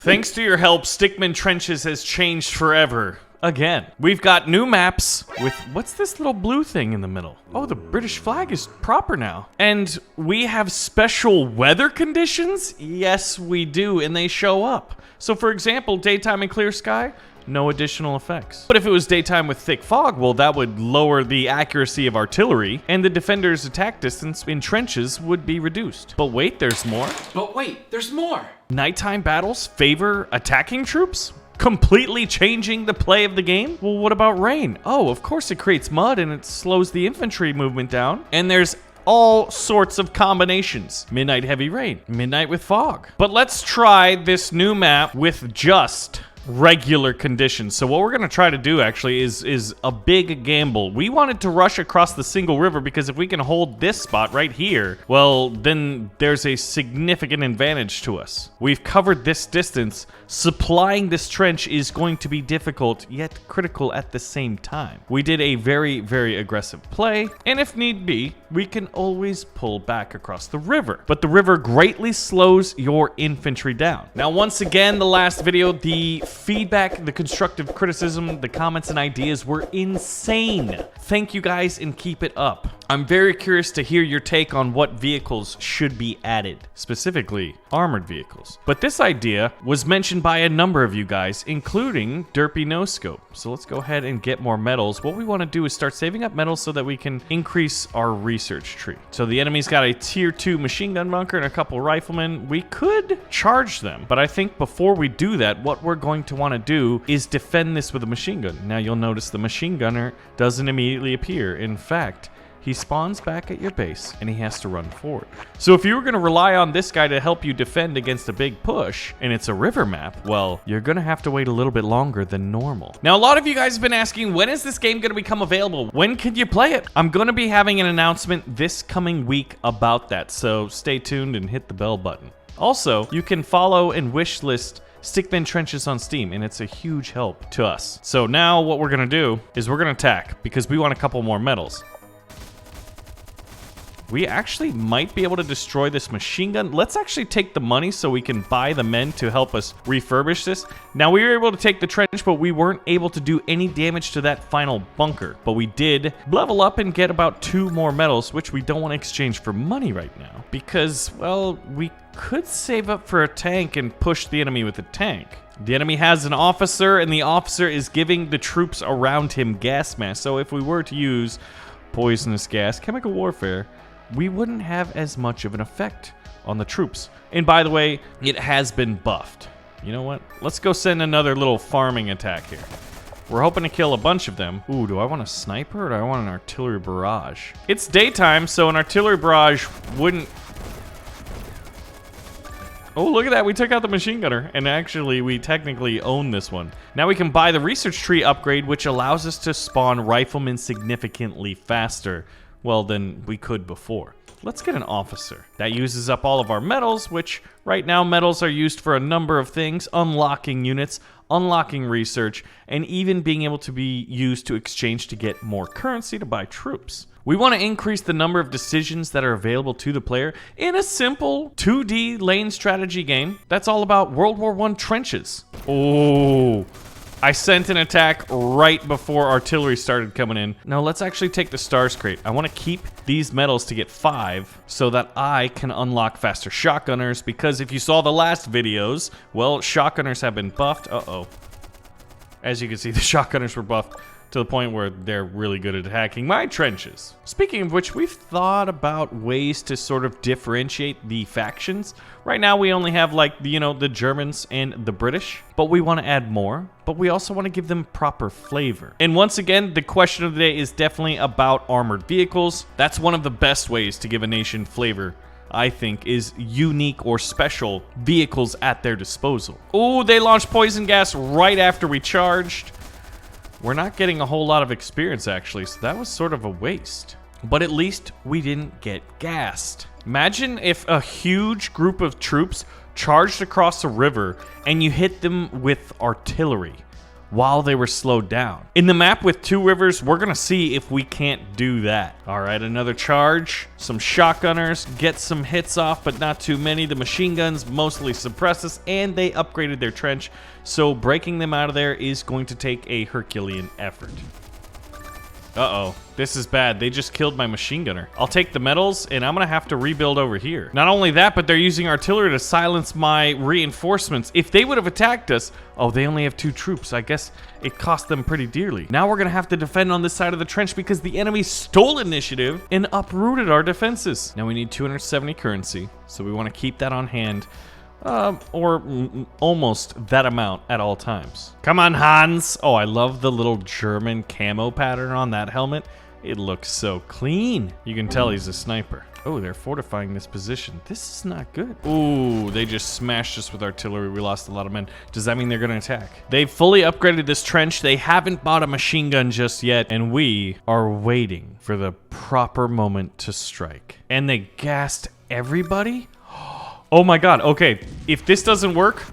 Thanks to your help, Stickman Trenches has changed forever. Again. We've got new maps with, what's this little blue thing in the middle? Oh, the British flag is proper now. And we have special weather conditions? Yes, we do, and they show up. So for example, daytime and clear sky, no additional effects. But if it was daytime with thick fog, well, that would lower the accuracy of artillery, and the defender's attack distance in trenches would be reduced. But wait, there's more. Nighttime battles favor attacking troops? Completely changing the play of the game? Well, what about rain? Oh, of course it creates mud and it slows the infantry movement down. And there's all sorts of combinations. Midnight heavy rain, midnight with fog. But let's try this new map with just regular conditions. So what we're gonna try to do actually is a big gamble. We wanted to rush across the single river because if we can hold this spot right here, well, then there's a significant advantage to us. We've covered this distance. Supplying this trench is going to be difficult, yet critical at the same time. We did a very, very aggressive play, and if need be, we can always pull back across the river. But the river greatly slows your infantry down. Now, once again, the last video, the feedback, the constructive criticism, the comments and ideas were insane. Thank you guys and keep it up. I'm very curious to hear your take on what vehicles should be added, specifically armored vehicles. But this idea was mentioned by a number of you guys, including Derpy No Scope. So let's go ahead and get more medals. What we want to do is start saving up medals so that we can increase our research tree. So the enemy's got a tier 2 machine gun bunker and a couple riflemen. We could charge them, but I think before we do that, what we're going to want to do is defend this with a machine gun. Now you'll notice the machine gunner doesn't immediately appear. In fact, he spawns back at your base and he has to run forward. So if you were going to rely on this guy to help you defend against a big push and it's a river map, well, you're going to have to wait a little bit longer than normal. Now, a lot of you guys have been asking, when is this game going to become available? When can you play it? I'm going to be having an announcement this coming week about that, so stay tuned and hit the bell button. Also, you can follow and wishlist Stickman Trenches on Steam, and it's a huge help to us. So now what we're going to do is we're going to attack because we want a couple more medals. We actually might be able to destroy this machine gun. Let's actually take the money so we can buy the men to help us refurbish this. Now, we were able to take the trench, but we weren't able to do any damage to that final bunker. But we did level up and get about 2 more medals, which we don't want to exchange for money right now. Because, well, we could save up for a tank and push the enemy with a tank. The enemy has an officer, and the officer is giving the troops around him gas masks. So if we were to use poisonous gas, chemical warfare, we wouldn't have as much of an effect on the troops. And by the way, it has been buffed. You know what? Let's go send another little farming attack here. We're hoping to kill a bunch of them. Ooh, do I want a sniper or do I want an artillery barrage? It's daytime, so an artillery barrage wouldn't... Oh, look at that. We took out the machine gunner, and actually, we technically own this one. Now we can buy the research tree upgrade, which allows us to spawn riflemen significantly faster, well, than we could before. Let's get an officer. That uses up all of our medals, which right now medals are used for a number of things, unlocking units, unlocking research, and even being able to be used to exchange to get more currency to buy troops. We want to increase the number of decisions that are available to the player in a simple 2D lane strategy game that's all about World War I trenches. Oh, I sent an attack right before artillery started coming in. Now let's actually take the stars crate. I want to keep these medals to get 5 so that I can unlock faster shotgunners, because if you saw the last videos, well, shotgunners have been buffed. Uh-oh. As you can see, the shotgunners were buffed to the point where they're really good at attacking my trenches. Speaking of which, we've thought about ways to sort of differentiate the factions. Right now, we only have, like, you know, the Germans and the British, but we want to add more, but we also want to give them proper flavor. And once again, the question of the day is definitely about armored vehicles. That's one of the best ways to give a nation flavor, I think, is unique or special vehicles at their disposal. Oh, they launched poison gas right after we charged. We're not getting a whole lot of experience, actually, so that was sort of a waste. But at least we didn't get gassed. Imagine if a huge group of troops charged across a river and you hit them with artillery. while they were slowed down. In the map with 2 rivers, we're gonna see if we can't do that. All right, another charge. Some shotgunners get some hits off, but not too many. The machine guns mostly suppress us, and they upgraded their trench, so breaking them out of there is going to take a Herculean effort. Uh-oh, this is bad. They just killed my machine gunner. I'll take the medals, and I'm gonna have to rebuild over here. Not only that, but they're using artillery to silence my reinforcements. If they would have attacked us, oh, they only have 2 troops. I guess it cost them pretty dearly. Now we're gonna have to defend on this side of the trench because the enemy stole initiative and uprooted our defenses. Now we need 270 currency, so we wanna keep that on hand. Or almost that amount at all times. Come on, Hans. Oh, I love the little German camo pattern on that helmet. It looks so clean. You can tell he's a sniper. Oh, they're fortifying this position. This is not good. Ooh, they just smashed us with artillery. We lost a lot of men. Does that mean they're gonna attack? They've fully upgraded this trench. They haven't bought a machine gun just yet, and we are waiting for the proper moment to strike. And they gassed everybody? Oh my god, okay, if this doesn't work...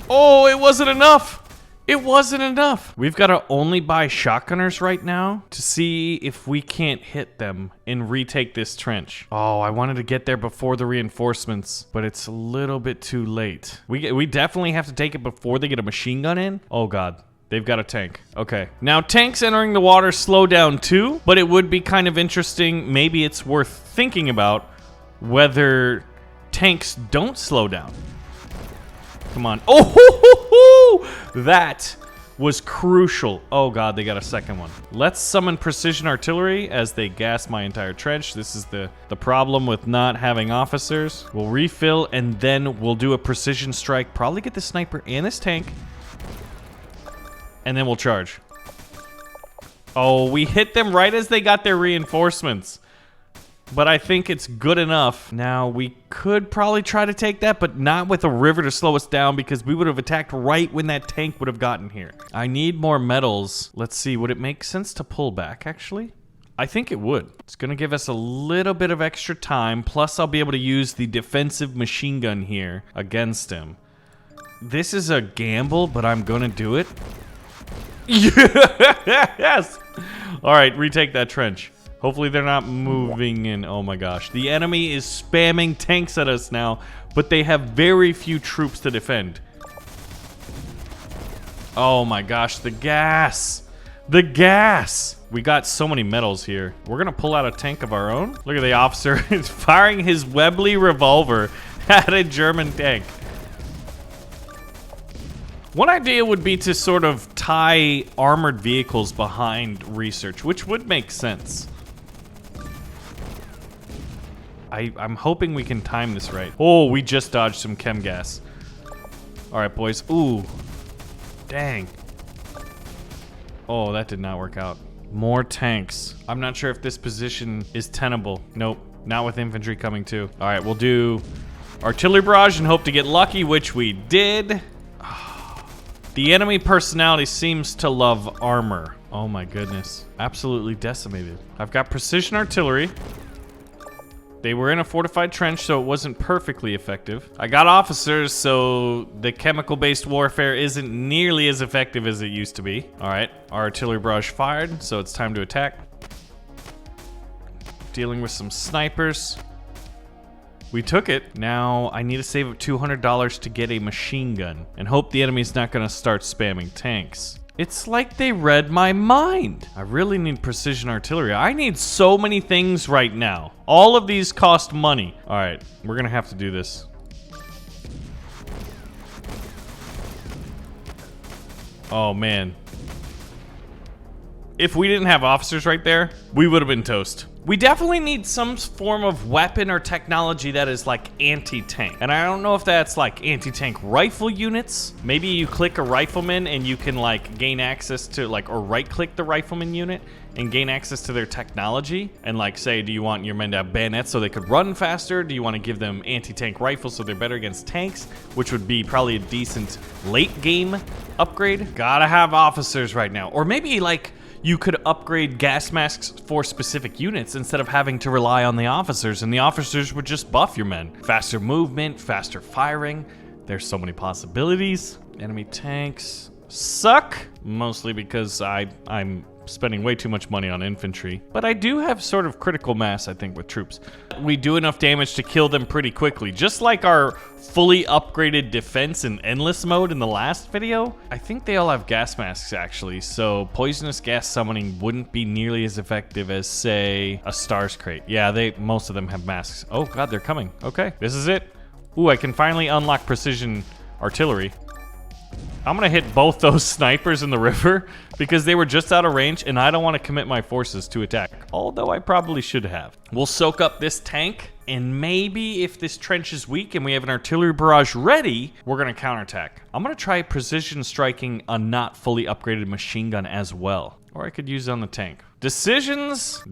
Oh, it wasn't enough! It wasn't enough! We've got to only buy shotgunners right now to see if we can't hit them and retake this trench. Oh, I wanted to get there before the reinforcements, but it's a little bit too late. We definitely have to take it before they get a machine gun in. Oh god. They've got a tank. Okay. Now, tanks entering the water slow down too, but it would be kind of interesting. Maybe it's worth thinking about whether... tanks don't slow down. Come on. Oh, ho, ho, ho! That was crucial. Oh god, they got a second one. Let's summon precision artillery as they gas my entire trench. This is the problem with not having officers. We'll refill and then we'll do a precision strike. Probably get the sniper and this tank. And then we'll charge. Oh, we hit them right as they got their reinforcements. But I think it's good enough. Now, we could probably try to take that, but not with a river to slow us down because we would have attacked right when that tank would have gotten here. I need more medals. Let's see, would it make sense to pull back, actually? I think it would. It's gonna give us a little bit of extra time, plus I'll be able to use the defensive machine gun here against him. This is a gamble, but I'm gonna do it. Yes! All right, retake that trench. Hopefully they're not moving in. Oh my gosh. The enemy is spamming tanks at us now, but they have very few troops to defend. Oh my gosh, the gas. The gas. We got so many medals here. We're gonna pull out a tank of our own. Look at the officer. He's firing his Webley revolver at a German tank. One idea would be to sort of tie armored vehicles behind research, which would make sense. I'm hoping we can time this right. Oh, we just dodged some chem gas. All right, boys. Ooh. Dang. Oh, that did not work out. More tanks. I'm not sure if this position is tenable. Nope. Not with infantry coming too. All right, we'll do artillery barrage and hope to get lucky, which we did. The enemy personality seems to love armor. Oh my goodness. Absolutely decimated. I've got precision artillery. They were in a fortified trench, so it wasn't perfectly effective. I got officers, so the chemical-based warfare isn't nearly as effective as it used to be. All right, our artillery barrage fired, so it's time to attack. Dealing with some snipers. We took it. Now I need to save up $200 to get a machine gun and hope the enemy's not gonna start spamming tanks. It's like they read my mind. I really need precision artillery. I need so many things right now. All of these cost money. All right, we're gonna have to do this. Oh man. If we didn't have officers right there, we would have been toast. We definitely need some form of weapon or technology that is like anti-tank. And I don't know if that's like anti-tank rifle units. Maybe you click a rifleman and you can like gain access to like, or right click the rifleman unit and gain access to their technology. And like say, do you want your men to have bayonets so they could run faster? Do you want to give them anti-tank rifles so they're better against tanks? Which would be probably a decent late game upgrade. Gotta have officers right now. Or maybe like, you could upgrade gas masks for specific units instead of having to rely on the officers, and the officers would just buff your men. Faster movement, faster firing. There's so many possibilities. Enemy tanks. suck, mostly because I'm spending way too much money on infantry. But I do have sort of critical mass, I think, with troops. We do enough damage to kill them pretty quickly, just like our fully upgraded defense in endless mode in the last video. I think they all have gas masks, actually, so poisonous gas summoning wouldn't be nearly as effective as, say, a Stars Crate. Yeah, most of them have masks. Oh god, they're coming. Okay, this is it. Ooh, I can finally unlock precision artillery. I'm gonna hit both those snipers in the river because they were just out of range and I don't want to commit my forces to attack, although I probably should have. We'll soak up this tank, and maybe if this trench is weak and we have an artillery barrage ready, we're gonna counterattack. I'm gonna try precision striking a not fully upgraded machine gun as well, or I could use it on the tank. Decisions.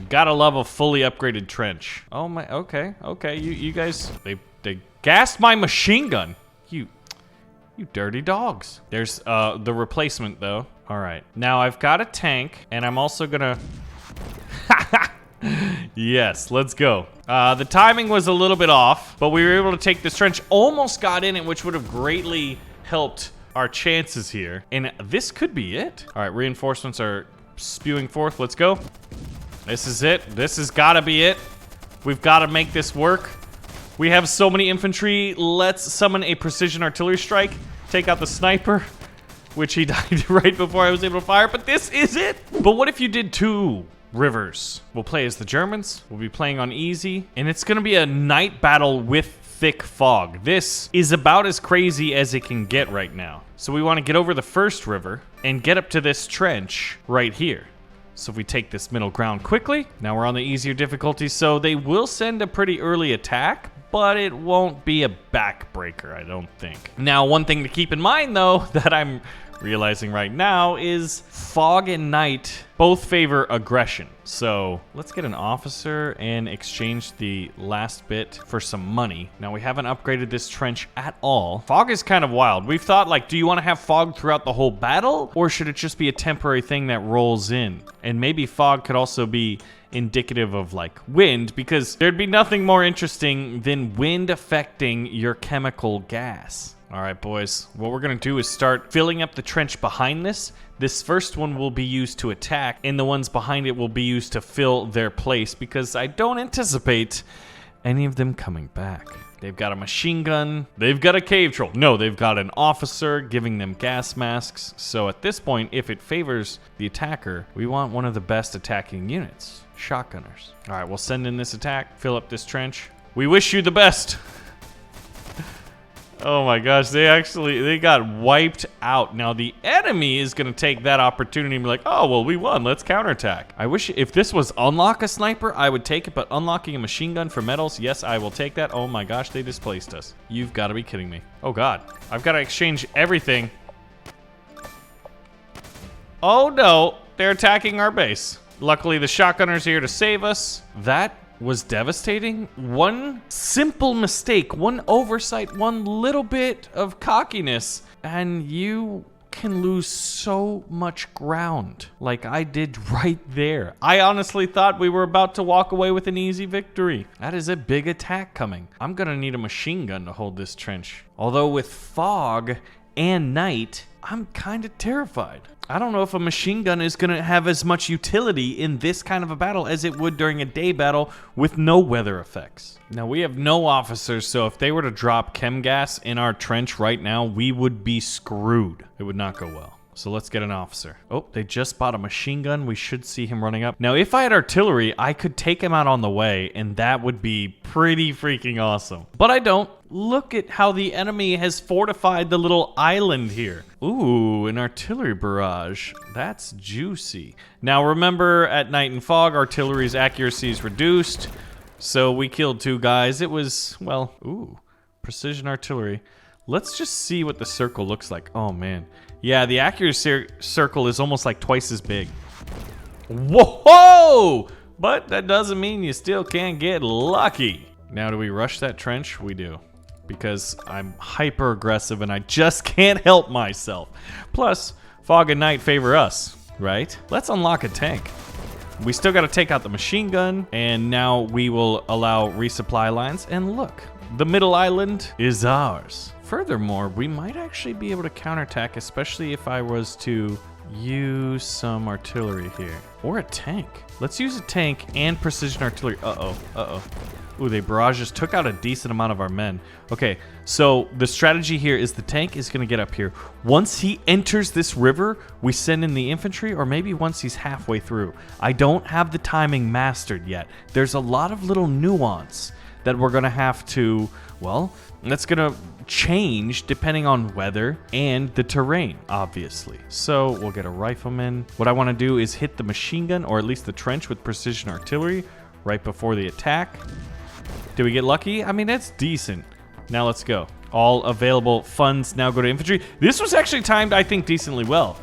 Gotta love a fully upgraded trench. Oh my, okay, you guys, they gassed my machine gun. You dirty dogs. There's the replacement though. All right, now I've got a tank and I'm also gonna, yes, let's go. The timing was a little bit off, but we were able to take this trench, almost got in it, which would have greatly helped our chances here. And this could be it. All right, reinforcements are spewing forth, let's go. This is it. This has got to be it. We've got to make this work. We have so many infantry. Let's summon a precision artillery strike. Take out the sniper, which he died right before I was able to fire. But this is it. But what if you did 2 rivers? We'll play as the Germans. We'll be playing on easy. And it's going to be a night battle with thick fog. This is about as crazy as it can get right now. So we want to get over the first river and get up to this trench right here. So if we take this middle ground quickly, now we're on the easier difficulty, so they will send a pretty early attack, but it won't be a backbreaker, I don't think. Now, one thing to keep in mind, though, that I'm realizing right now is fog and night both favor aggression. So let's get an officer and exchange the last bit for some money. Now we haven't upgraded this trench at all. Fog is kind of wild. We've thought, like, do you want to have fog throughout the whole battle, or should it just be a temporary thing that rolls in? And maybe fog could also be indicative of like wind, because there'd be nothing more interesting than wind affecting your chemical gas. All right, boys, what we're gonna do is start filling up the trench behind this. This first one will be used to attack, and the ones behind it will be used to fill their place, because I don't anticipate any of them coming back. They've got a machine gun. They've got a cave troll. No, they've got an officer giving them gas masks. So at this point, if it favors the attacker, we want one of the best attacking units, shotgunners. All right, we'll send in this attack, fill up this trench. We wish you the best. Oh my gosh, they got wiped out. Now the enemy is gonna take that opportunity and be like, oh, well, we won, let's counterattack. I wish if this was unlock a sniper, I would take it, but unlocking a machine gun for medals, yes, I will take that. Oh my gosh, they displaced us. You've gotta be kidding me. Oh God, I've gotta exchange everything. Oh no, they're attacking our base. Luckily, the shotgunner's here to save us. That was devastating. One simple mistake, one oversight, one little bit of cockiness, and you can lose so much ground like I did right there. I honestly thought we were about to walk away with an easy victory. That is a big attack coming. I'm gonna need a machine gun to hold this trench. Although with fog and night, I'm kind of terrified. I don't know if a machine gun is going to have as much utility in this kind of a battle as it would during a day battle with no weather effects. Now, we have no officers, so if they were to drop chem gas in our trench right now, we would be screwed. It would not go well. So let's get an officer. Oh, they just bought a machine gun. We should see him running up. Now, if I had artillery, I could take him out on the way, and that would be pretty freaking awesome. But I don't. Look at how the enemy has fortified the little island here. Ooh, an artillery barrage. That's juicy. Now, remember, at night and fog, artillery's accuracy is reduced. So we killed 2 guys. It was, well, ooh, precision artillery. Let's just see what the circle looks like. Oh, man. Yeah, the accuracy circle is almost like twice as big. Whoa! But that doesn't mean you still can't get lucky. Now, do we rush that trench? We do. Because I'm hyper aggressive and I just can't help myself. Plus, fog and night favor us, right? Let's unlock a tank. We still got to take out the machine gun, and now we will allow resupply lines. And look, the middle island is ours. furthermore, we might actually be able to counterattack, especially if I was to use some artillery here. Or a tank. Let's use a tank and precision artillery. Ooh, they barrages took out a decent amount of our men. Okay, so the strategy here is the tank is going to get up here. Once he enters this river, we send in the infantry, or maybe once he's halfway through. I don't have the timing mastered yet. There's a lot of little nuance that we're going to have to, well, that's going to change depending on weather and the terrain, obviously. So we'll get a rifleman. What I want to do is hit the machine gun, or at least the trench, with precision artillery right before the attack. Did we get lucky? I mean, that's decent. Now let's go. All available funds now go to infantry. This was actually timed, I think, decently well.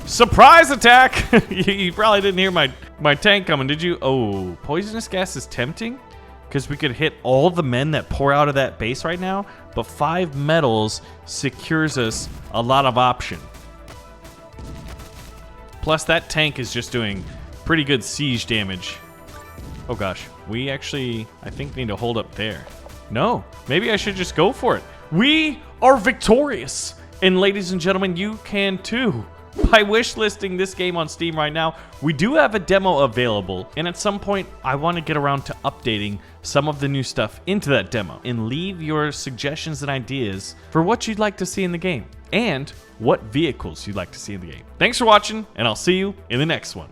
Surprise attack! You probably didn't hear my tank coming, did you? Oh, poisonous gas is tempting because we could hit all the men that pour out of that base right now, but 5 metals secures us a lot of option. Plus, that tank is just doing pretty good siege damage. Oh gosh, we actually, I think, need to hold up there. No, maybe I should just go for it. We are victorious! And ladies and gentlemen, you can too. By wishlisting this game on Steam right now, we do have a demo available, and at some point, I want to get around to updating some of the new stuff into that demo, and leave your suggestions and ideas for what you'd like to see in the game, and what vehicles you'd like to see in the game. Thanks for watching, and I'll see you in the next one.